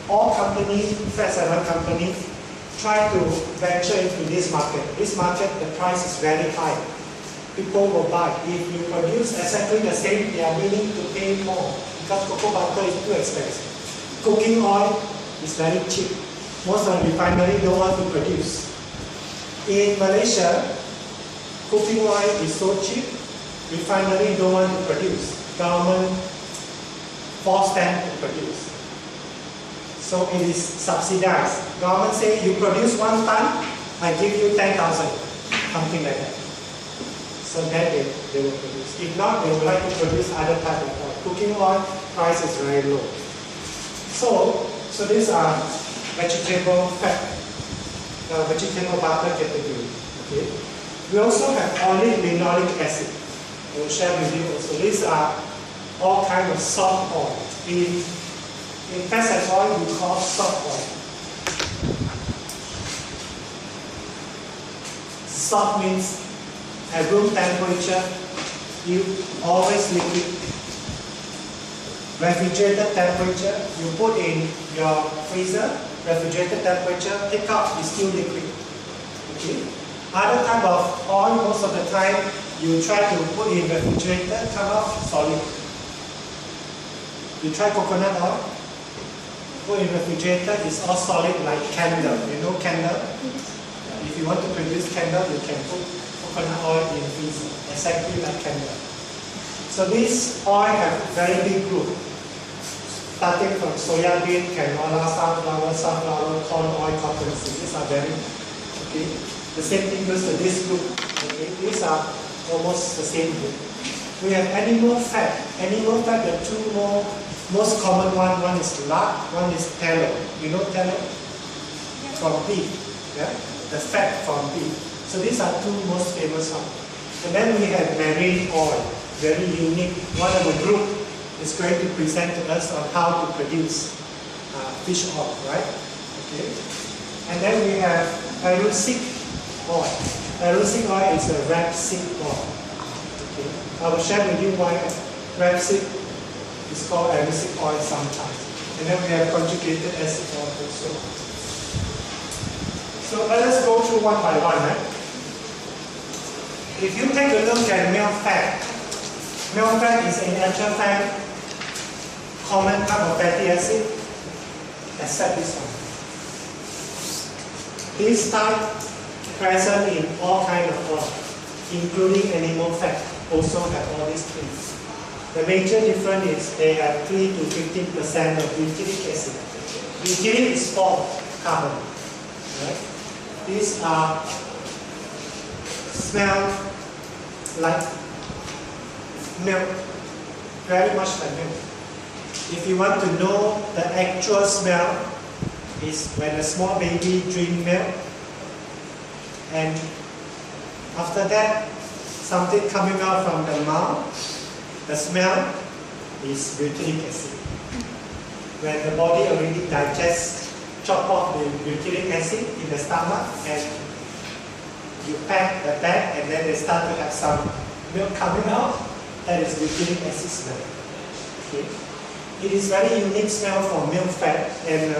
all companies, fats and oil companies, try to venture into this market. This market, the price is very high. People will buy. If you produce exactly the same, they are willing to pay more because cocoa butter is too expensive. Cooking oil is very cheap. Most of the refineries don't want to produce. In Malaysia, cooking oil is so cheap, refineries don't want to produce. Government force them to produce. So it is subsidized. Government say you produce 1 ton, I give you 10,000, something like that. So then they will produce. If not, they would like to produce other type of oil. Cooking oil price is very low. So these are vegetable fat, vegetable butter category. Okay. We also have olive linoleic acid. I will share with you also. These are all kinds of soft oil. In fats and oil, we call soft oil. Soft means at room temperature, you always liquid. Refrigerated temperature, you put in your freezer, refrigerated temperature, take out, is still liquid. Okay? Other type of oil, most of the time, you try to put in refrigerator, come out solid. You try coconut oil, put in refrigerator, it's all solid like candle. You know candle? If you want to produce candle, you can put coconut oil in freezer, exactly like candle. So these oil have very big group, starting from soya bean, canola, sunflower, corn oil, cottonseed. These are very, okay. The same thing goes to this group. Okay. These are almost the same group. We have animal fat. Animal fat, the two most common one is lard, one is tallow. You know tallow? From beef. Yeah? The fat from beef. So these are two most famous ones. And then we have marine oil, very unique. One of the group is going to present to us on how to produce fish oil, right? Okay. And then we have erucic oil. Erucic oil is a rapeseed oil. Okay. I will share with you why rapeseed is called erucic oil sometimes. And then we have conjugated acid oil also. So let us go through one by one. If you take a look at milk fat is in actual fact common type of fatty acid, except this one. This type present in all kinds of oil, including animal fat, also have all these things. The major difference is they have 3 to 15% of butyric acid. Butyric is 4 carbon. Right? These are smell like milk, very much like milk. If you want to know the actual smell, is when a small baby drink milk, and after that, something coming out from the mouth, the smell is butyric acid. When the body already digests, chop off the butyric acid in the stomach, and you pack the bag, and then they start to have some milk coming out, that is butyric acid smell. Okay. It is very unique smell for milk fat, and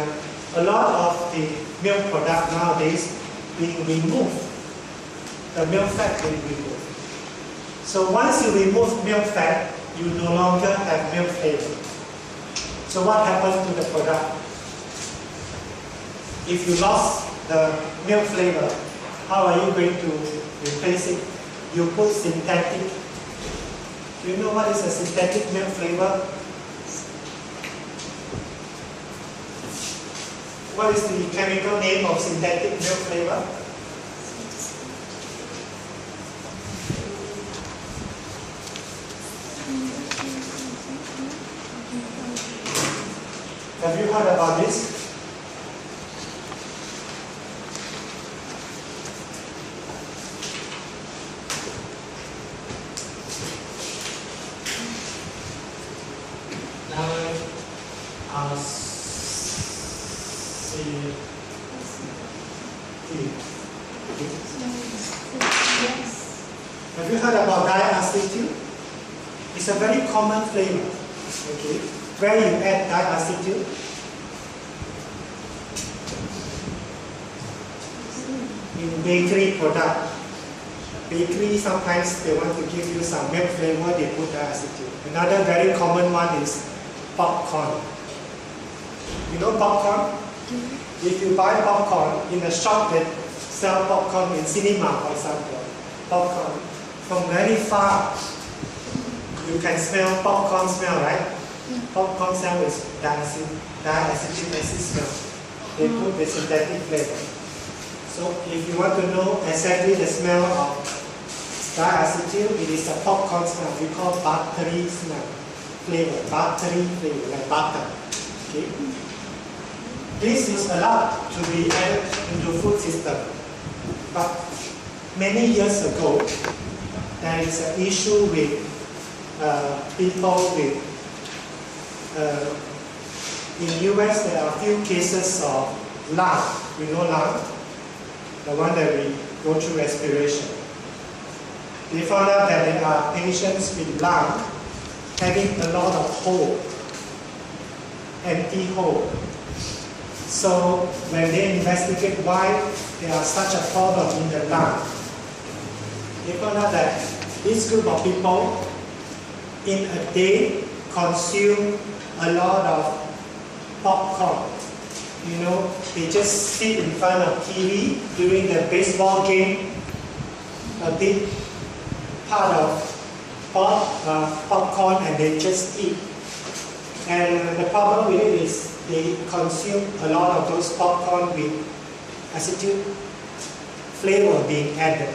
a lot of the milk product nowadays being removed. The milk fat being removed. So once you remove milk fat, you no longer have milk flavor. So what happens to the product? If you lost the milk flavor, how are you going to replace it? You put synthetic. Do you know what is a synthetic milk flavor? What is the chemical name of synthetic milk flavor? Have you heard about this? Have you heard about diacetyl? It's a very common flavor. Okay, where you add diacetyl, in bakery product. Bakery, sometimes they want to give you some milk flavor, they put diacetyl. Another very common one is popcorn. You know popcorn? If you buy popcorn in a shop that sell popcorn in cinema, for example, popcorn, from very far, you can smell popcorn smell, right? Popcorn smell is diacetyl acid smell. They put the synthetic flavor. So if you want to know exactly the smell of diacetyl, it is a popcorn smell. We call buttery smell flavor, buttery flavor, like butter. Okay? This is allowed to be added into food system. But many years ago, there is an issue with people with, in US there are a few cases of lung. You know lung? The one that we go through respiration. They found out that there are patients with lung having a lot of hole, empty hole. So when they investigate why there are such a problem in the lung, they found out that this group of people in a day consume a lot of popcorn. You know, they just sit in front of TV during the baseball game, a big part of popcorn, and they just eat. And the problem with it is they consume a lot of those popcorn with acetyl flavor being added.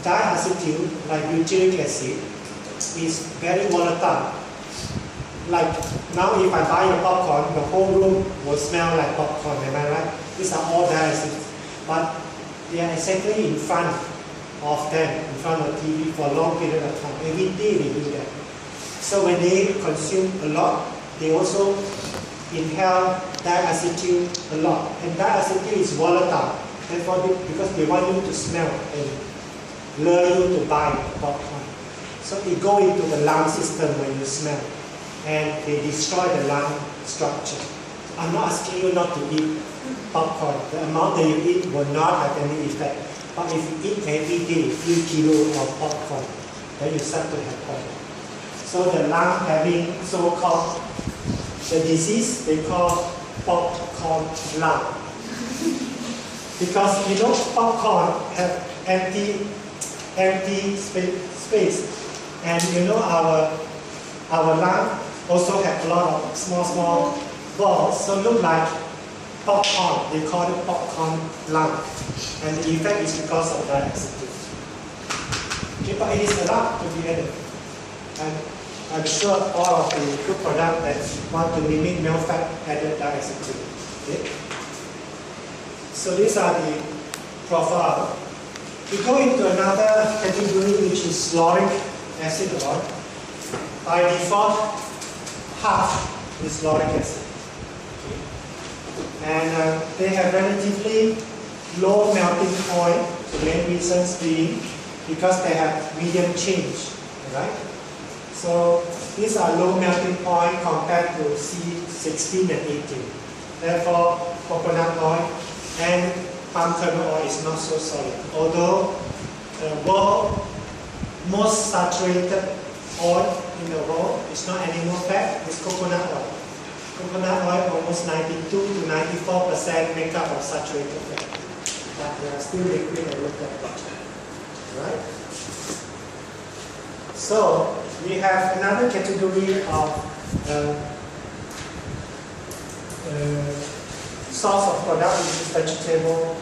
Diacetyl, like butyric acid, is very volatile. Like now if I buy a popcorn, the whole room will smell like popcorn, am I right? These are all diacetyls. But they are exactly in front of them, in front of TV for a long period of time. Every day they do that. So when they consume a lot, they also inhale diacetyl a lot. And diacetyl is volatile. Therefore, because they want you to smell and lure you to buy popcorn. So it goes into the lung system when you smell. And they destroy the lung structure. I'm not asking you not to eat popcorn. The amount that you eat will not have any effect. But if you eat every day a few kilos of popcorn, then you start to have problem. So the lung having so-called, the disease they call popcorn lung. Because you know popcorn have empty space. And you know our lung also have a lot of small balls, so look like popcorn. They call it popcorn lung. And the effect is because of diacetyl. Okay, but it is allowed to be added. And I'm sure all of the food products that want to mimic milk fat added diacetyl. Okay? So these are the profile. We go into another category which is lauric acid oil. By default, half is lauric acid. Okay. And they have relatively low melting point, the main reasons being because they have medium change. Right? So these are low melting point compared to C16 and 18. Therefore, coconut oil and palm kernel oil is not so solid. Although the world most saturated oil in the world is not animal fat, it's coconut oil. Coconut oil almost 92 to 94% make up of saturated fat. But they are still liquid and look like that. Right? So we have another category of source of product, which is vegetable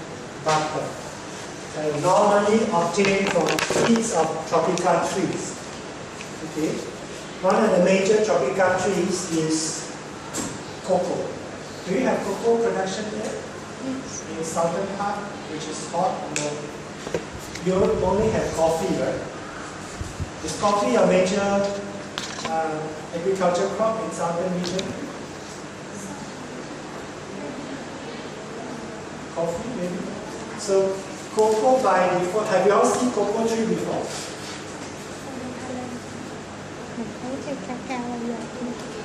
butter. Normally obtained from seeds of tropical trees. Okay. One of the major tropical trees is cocoa. Do you have cocoa production there? Yes. In southern part, which is hot? No. Europe only have coffee, right? Is coffee a major agriculture crop in southern region? Coffee, maybe? So, cocoa by default, have you all seen cocoa tree before?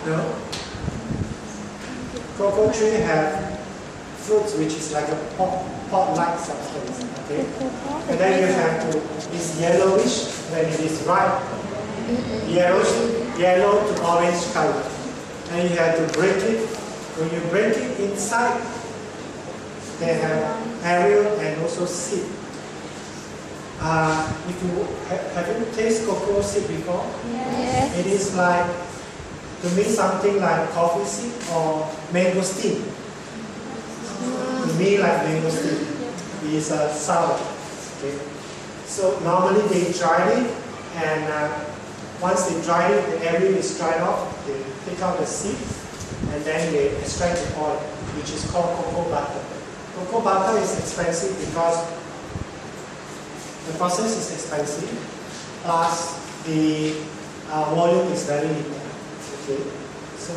No? Cocoa tree have fruits which is like a pot-like substance. Okay? And then you have to, it's yellowish when it is ripe, yellow to orange color. And you have to break it. When you break it inside, they have aerial and also seed. If you have you tasted cocoa seed before? Yes. It is like, to me, something like coffee seed or mangosteen. To me, like mangosteen is sour. Okay. So normally they dry it, and once they dry it, the area is dried off. They take out the seed, and then they extract the oil, which is called cocoa butter. Cocoa butter is expensive because the process is expensive, plus the volume is very little. Okay, so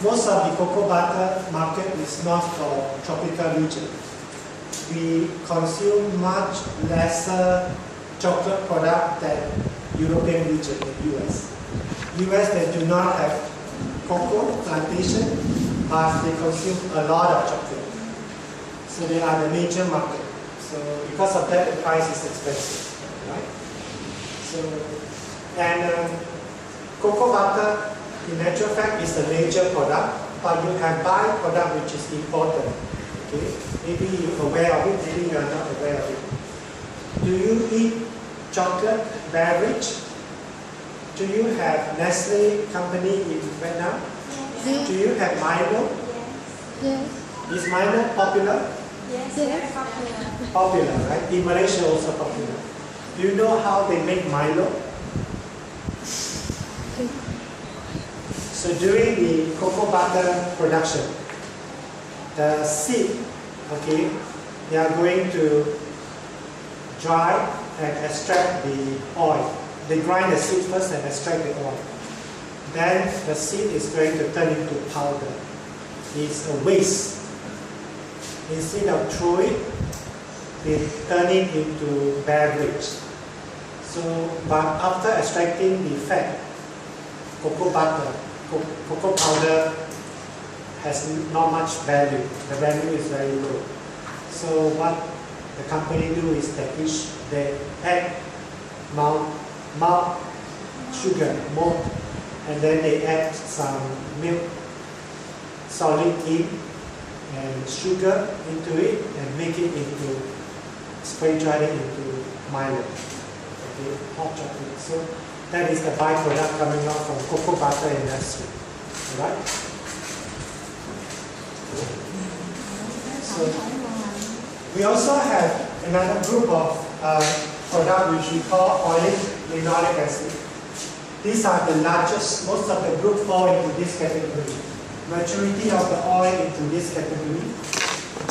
most of the cocoa butter market is not for tropical region. We consume much lesser chocolate product than European region in US. US, they do not have cocoa plantation, but they consume a lot of chocolate. So they are the major market. So because of that, the price is expensive, right? So, and cocoa butter, in actual fact, is the major product, but you have byproduct which is important. Okay? Maybe you're aware of it, maybe you are not aware of it. Do you eat chocolate beverage? Do you have Nestle company in Vietnam? Yes. Do you have Milo? Yes. Is Milo popular? Yes. Very popular. Popular, right? In Malaysia also popular. Do you know how they make Milo? So during the cocoa butter production, the seed, okay, they are going to dry and extract the oil. They grind the seed first and extract the oil. Then the seed is going to turn into powder. It's a waste. Instead of throw it, they turn it into beverage. So, but after extracting the fat, cocoa butter, cocoa powder has not much value. The value is very low. So what the company do is they add malt sugar, malt, and then they add some milk, solid in, and sugar into it, and make it into, spray dry it into Milo, okay, hot chocolate. So that is the byproduct coming out from cocoa butter industry, right? So we also have another group of product which we call oleic linoleic acid. These are the largest, most of the group fall into this category. Majority of the oil into this category.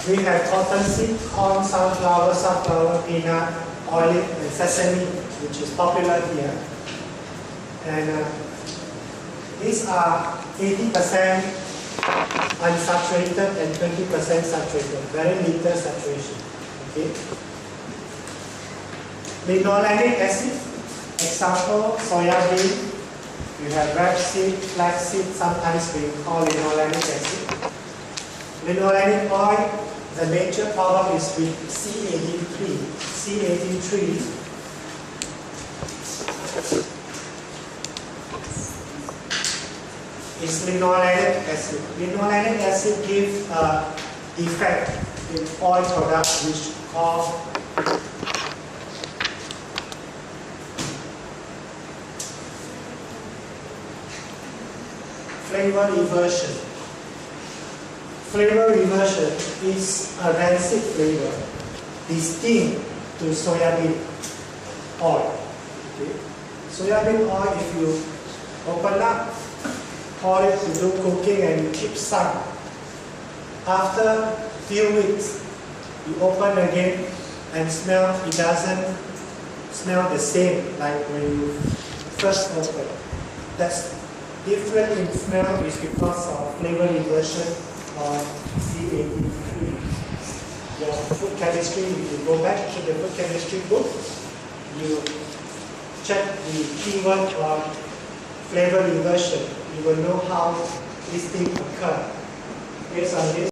We have cottonseed, corn, sunflower, peanut, olive, and sesame, which is popular here. And these are 80% unsaturated and 20% saturated, very little saturation. Okay. Linoleic acid, example, soya bean. You have rapeseed, flaxseed, sometimes we call linoleic acid. Linoleic oil, the major problem is with C18-3. C18-3 is linoleic acid. Linoleic acid gives a defect in oil products which called flavor reversion. Flavor reversion is a rancid flavor distinct to soybean oil. Okay. Soybean oil, if you open up, pour it to do cooking and you keep some. After few weeks, you open again and smell, it doesn't smell the same like when you first open. That's different in smell is because of flavor reversion of C18-3. Your food chemistry, if you go back to the food chemistry book, you check the keyword on flavor reversion. You will know how this thing occurs. Based on this,